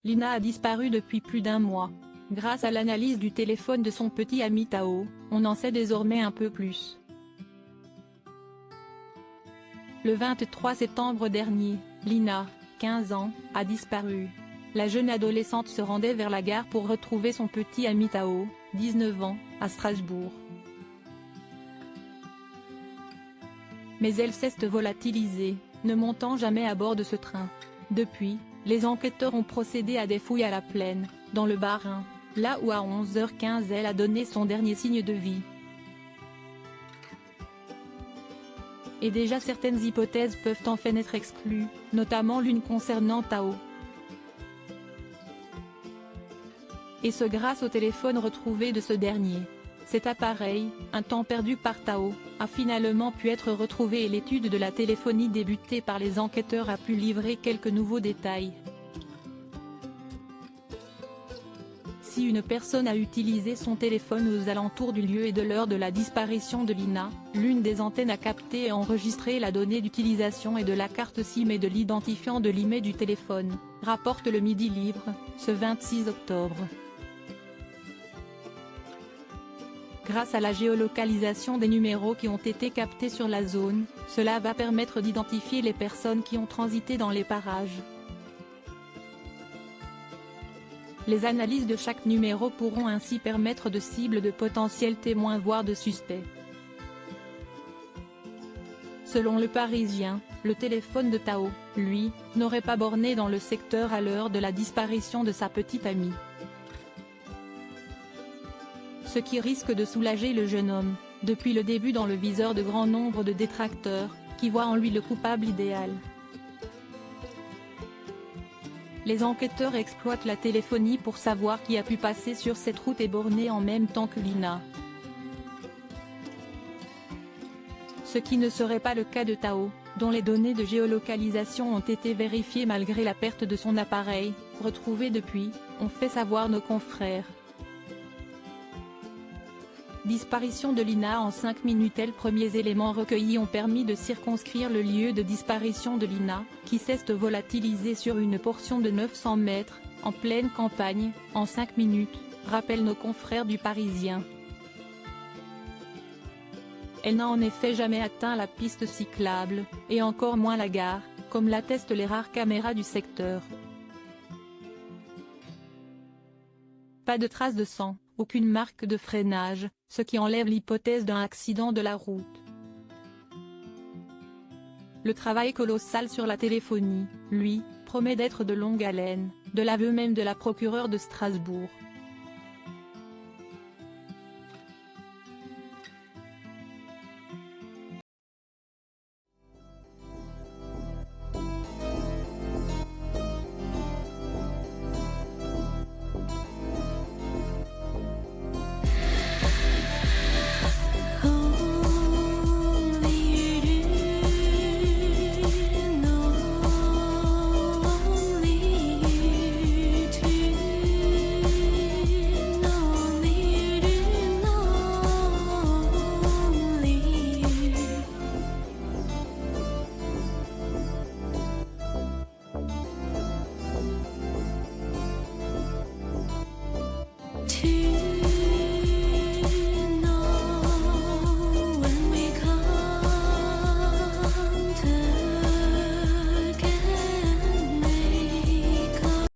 Lina a disparu depuis plus d'un mois. Grâce à l'analyse du téléphone de son petit ami Tao, on en sait désormais un peu plus. Le 23 septembre dernier, Lina, 15 ans, a disparu. La jeune adolescente se rendait vers la gare pour retrouver son petit ami Tao, 19 ans, à Strasbourg. Mais elle s'est volatilisée, ne montant jamais à bord de ce train. Depuis, les enquêteurs ont procédé à des fouilles à la Plaine, dans le Bas-Rhin, là où à 11h15 elle a donné son dernier signe de vie. Et déjà certaines hypothèses peuvent enfin être exclues, notamment l'une concernant Tao. Et ce grâce au téléphone retrouvé de ce dernier. Cet appareil, un temps perdu par Tao, a finalement pu être retrouvé et l'étude de la téléphonie débutée par les enquêteurs a pu livrer quelques nouveaux détails. Si une personne a utilisé son téléphone aux alentours du lieu et de l'heure de la disparition de Lina, l'une des antennes a capté et enregistré la donnée d'utilisation et de la carte SIM et de l'identifiant de l'email du téléphone, rapporte le Midi Libre, ce 26 octobre. Grâce à la géolocalisation des numéros qui ont été captés sur la zone, cela va permettre d'identifier les personnes qui ont transité dans les parages. Les analyses de chaque numéro pourront ainsi permettre de cibler de potentiels témoins voire de suspects. Selon Le Parisien, le téléphone de Tao, lui, n'aurait pas borné dans le secteur à l'heure de la disparition de sa petite amie. Ce qui risque de soulager le jeune homme, depuis le début dans le viseur de grand nombre de détracteurs, qui voient en lui le coupable idéal. Les enquêteurs exploitent la téléphonie pour savoir qui a pu passer sur cette route et borner en même temps que Lina. Ce qui ne serait pas le cas de Tao, dont les données de géolocalisation ont été vérifiées malgré la perte de son appareil, retrouvé depuis, ont fait savoir nos confrères. Disparition de Lina en 5 minutes. Les premiers éléments recueillis ont permis de circonscrire le lieu de disparition de Lina, qui s'est volatilisé sur une portion de 900 mètres, en pleine campagne, en 5 minutes, rappellent nos confrères du Parisien. Elle n'a en effet jamais atteint la piste cyclable, et encore moins la gare, comme l'attestent les rares caméras du secteur. Pas de traces de sang, aucune marque de freinage, ce qui enlève l'hypothèse d'un accident de la route. Le travail colossal sur la téléphonie, lui, promet d'être de longue haleine, de l'aveu même de la procureure de Strasbourg.